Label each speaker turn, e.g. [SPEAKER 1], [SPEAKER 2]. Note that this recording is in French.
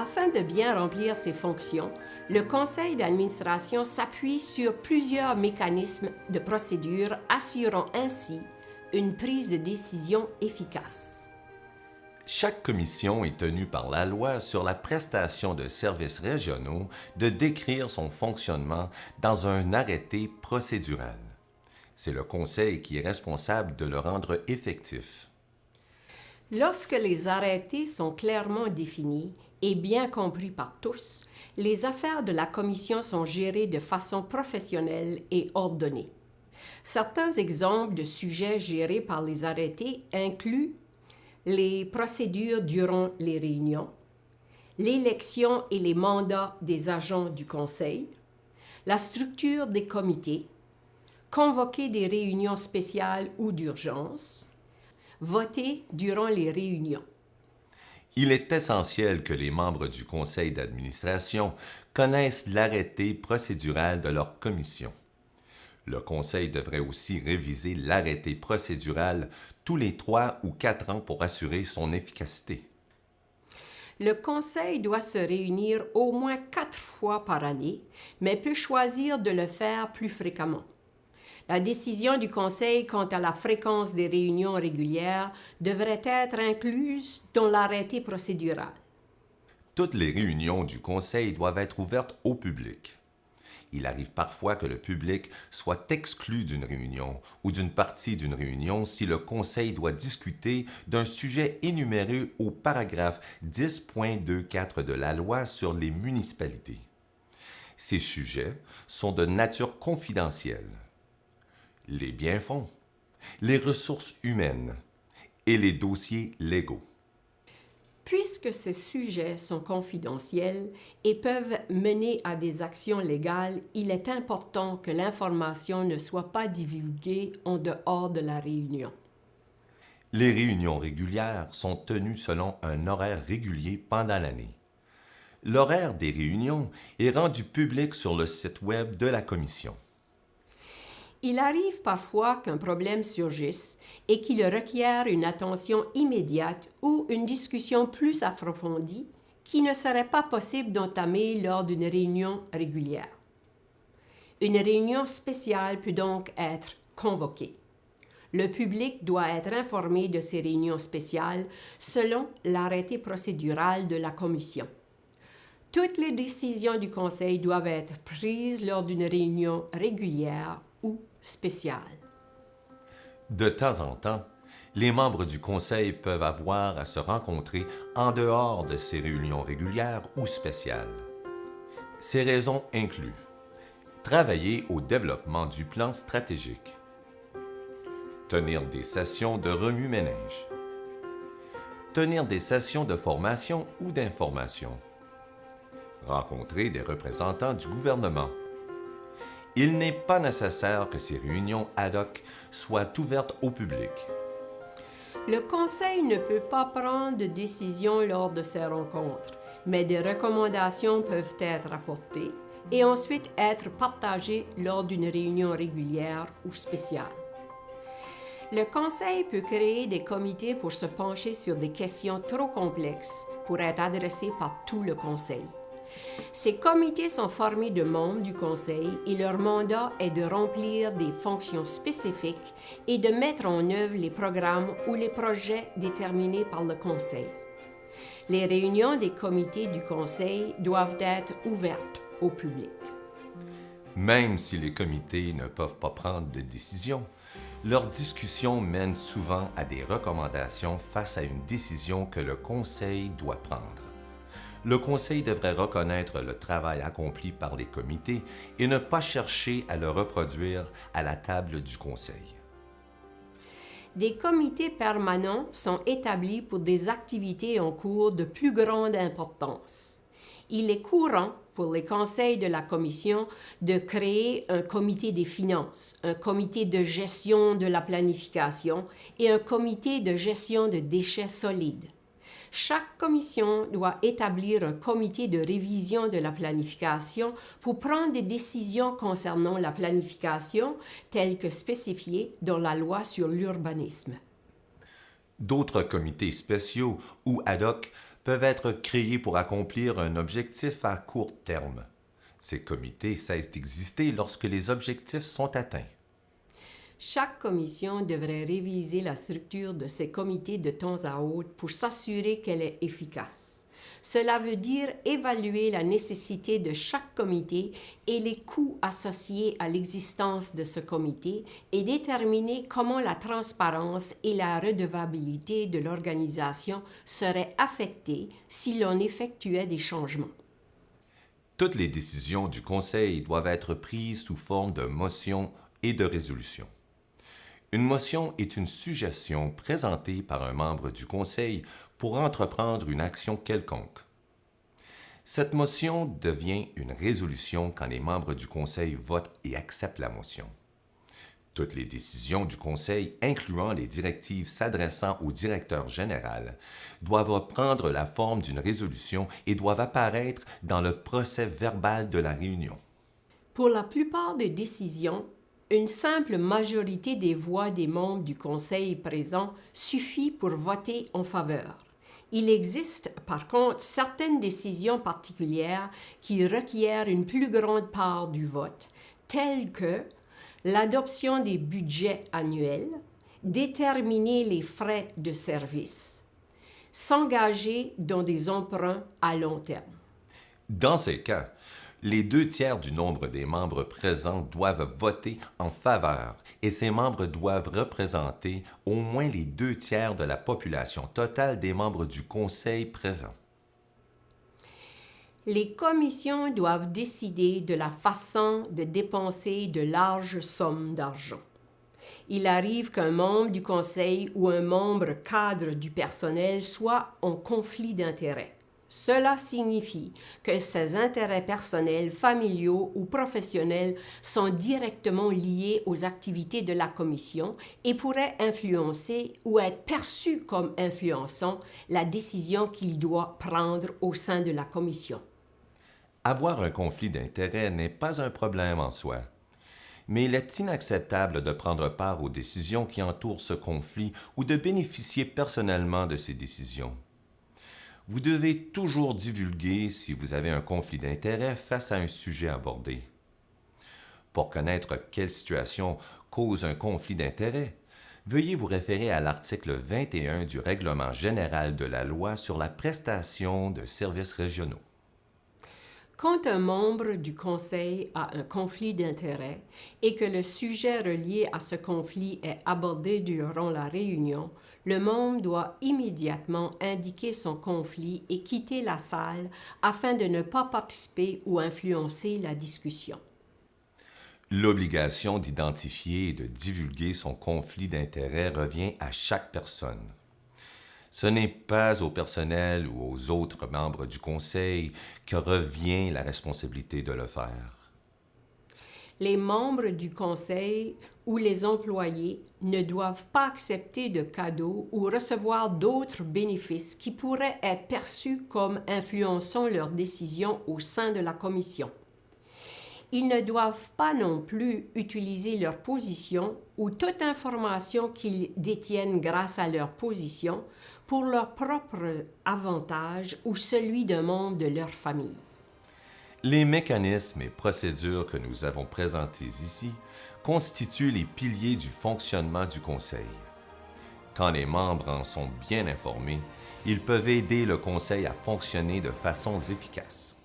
[SPEAKER 1] Afin de bien remplir ses fonctions, le conseil d'administration s'appuie sur plusieurs mécanismes de procédure assurant ainsi une prise de décision efficace.
[SPEAKER 2] Chaque commission est tenue par la loi sur la prestation de services régionaux de décrire son fonctionnement dans un arrêté procédural. C'est le conseil qui est responsable de le rendre effectif.
[SPEAKER 1] Lorsque les arrêtés sont clairement définis et bien compris par tous, les affaires de la commission sont gérées de façon professionnelle et ordonnée. Certains exemples de sujets gérés par les arrêtés incluent les procédures durant les réunions, l'élection et les mandats des agents du conseil, la structure des comités, convoquer des réunions spéciales ou d'urgence, voter durant les réunions.
[SPEAKER 2] Il est essentiel que les membres du conseil d'administration connaissent l'arrêté procédural de leur commission. Le conseil devrait aussi réviser l'arrêté procédural tous les 3 ou 4 ans pour assurer son efficacité.
[SPEAKER 1] Le conseil doit se réunir au moins 4 fois par année, mais peut choisir de le faire plus fréquemment. La décision du conseil quant à la fréquence des réunions régulières devrait être incluse dans l'arrêté procédural.
[SPEAKER 2] Toutes les réunions du conseil doivent être ouvertes au public. Il arrive parfois que le public soit exclu d'une réunion ou d'une partie d'une réunion si le conseil doit discuter d'un sujet énuméré au paragraphe 10.24 de la loi sur les municipalités. Ces sujets sont de nature confidentielle. Les biens-fonds, les ressources humaines et les dossiers légaux.
[SPEAKER 1] Puisque ces sujets sont confidentiels et peuvent mener à des actions légales, il est important que l'information ne soit pas divulguée en dehors de la réunion.
[SPEAKER 2] Les réunions régulières sont tenues selon un horaire régulier pendant l'année. L'horaire des réunions est rendu public sur le site Web de la Commission.
[SPEAKER 1] Il arrive parfois qu'un problème surgisse et qu'il requiert une attention immédiate ou une discussion plus approfondie qui ne serait pas possible d'entamer lors d'une réunion régulière. Une réunion spéciale peut donc être convoquée. Le public doit être informé de ces réunions spéciales selon l'arrêté procédural de la Commission. Toutes les décisions du Conseil doivent être prises lors d'une réunion régulière ou spéciale.
[SPEAKER 2] De temps en temps, les membres du Conseil peuvent avoir à se rencontrer en dehors de ces réunions régulières ou spéciales. Ces raisons incluent travailler au développement du plan stratégique, tenir des sessions de remue-ménage, tenir des sessions de formation ou d'information, rencontrer des représentants du gouvernement. Il n'est pas nécessaire que ces réunions ad hoc soient ouvertes au public.
[SPEAKER 1] Le Conseil ne peut pas prendre de décision lors de ces rencontres, mais des recommandations peuvent être apportées et ensuite être partagées lors d'une réunion régulière ou spéciale. Le Conseil peut créer des comités pour se pencher sur des questions trop complexes pour être adressées par tout le Conseil. Ces comités sont formés de membres du Conseil et leur mandat est de remplir des fonctions spécifiques et de mettre en œuvre les programmes ou les projets déterminés par le Conseil. Les réunions des comités du Conseil doivent être ouvertes au public.
[SPEAKER 2] Même si les comités ne peuvent pas prendre de décision, leurs discussions mènent souvent à des recommandations face à une décision que le Conseil doit prendre. Le Conseil devrait reconnaître le travail accompli par les comités et ne pas chercher à le reproduire à la table du Conseil.
[SPEAKER 1] Des comités permanents sont établis pour des activités en cours de plus grande importance. Il est courant pour les conseils de la Commission de créer un comité des finances, un comité de gestion de la planification et un comité de gestion de déchets solides. Chaque commission doit établir un comité de révision de la planification pour prendre des décisions concernant la planification telles que spécifiées dans la loi sur l'urbanisme.
[SPEAKER 2] D'autres comités spéciaux ou ad hoc peuvent être créés pour accomplir un objectif à court terme. Ces comités cessent d'exister lorsque les objectifs sont atteints.
[SPEAKER 1] Chaque commission devrait réviser la structure de ses comités de temps à autre pour s'assurer qu'elle est efficace. Cela veut dire évaluer la nécessité de chaque comité et les coûts associés à l'existence de ce comité et déterminer comment la transparence et la redevabilité de l'organisation seraient affectées si l'on effectuait des changements.
[SPEAKER 2] Toutes les décisions du Conseil doivent être prises sous forme de motion et de résolution. Une motion est une suggestion présentée par un membre du Conseil pour entreprendre une action quelconque. Cette motion devient une résolution quand les membres du Conseil votent et acceptent la motion. Toutes les décisions du Conseil, incluant les directives s'adressant au directeur général, doivent prendre la forme d'une résolution et doivent apparaître dans le procès-verbal de la réunion.
[SPEAKER 1] Pour la plupart des décisions, une simple majorité des voix des membres du Conseil présents suffit pour voter en faveur. Il existe, par contre, certaines décisions particulières qui requièrent une plus grande part du vote, telles que l'adoption des budgets annuels, déterminer les frais de service, s'engager dans des emprunts à long terme.
[SPEAKER 2] Dans ces cas, les 2/3 du nombre des membres présents doivent voter en faveur et ces membres doivent représenter au moins les 2/3 de la population totale des membres du Conseil présents.
[SPEAKER 1] Les commissions doivent décider de la façon de dépenser de larges sommes d'argent. Il arrive qu'un membre du Conseil ou un membre cadre du personnel soit en conflit d'intérêts. Cela signifie que ses intérêts personnels, familiaux ou professionnels sont directement liés aux activités de la commission et pourraient influencer ou être perçus comme influençant la décision qu'il doit prendre au sein de la commission.
[SPEAKER 2] Avoir un conflit d'intérêts n'est pas un problème en soi, mais il est inacceptable de prendre part aux décisions qui entourent ce conflit ou de bénéficier personnellement de ces décisions. Vous devez toujours divulguer si vous avez un conflit d'intérêts face à un sujet abordé. Pour connaître quelle situation cause un conflit d'intérêts, veuillez vous référer à l'article 21 du Règlement général de la loi sur la prestation de services régionaux.
[SPEAKER 1] Quand un membre du Conseil a un conflit d'intérêts et que le sujet relié à ce conflit est abordé durant la réunion, le membre doit immédiatement indiquer son conflit et quitter la salle afin de ne pas participer ou influencer la discussion.
[SPEAKER 2] L'obligation d'identifier et de divulguer son conflit d'intérêts revient à chaque personne. Ce n'est pas au personnel ou aux autres membres du Conseil que revient la responsabilité de le faire.
[SPEAKER 1] Les membres du Conseil ou les employés ne doivent pas accepter de cadeaux ou recevoir d'autres bénéfices qui pourraient être perçus comme influençant leurs décisions au sein de la commission. Ils ne doivent pas non plus utiliser leur position ou toute information qu'ils détiennent grâce à leur position pour leur propre avantage ou celui d'un membre de leur famille.
[SPEAKER 2] Les mécanismes et procédures que nous avons présentés ici constituent les piliers du fonctionnement du Conseil. Quand les membres en sont bien informés, ils peuvent aider le Conseil à fonctionner de façon efficace.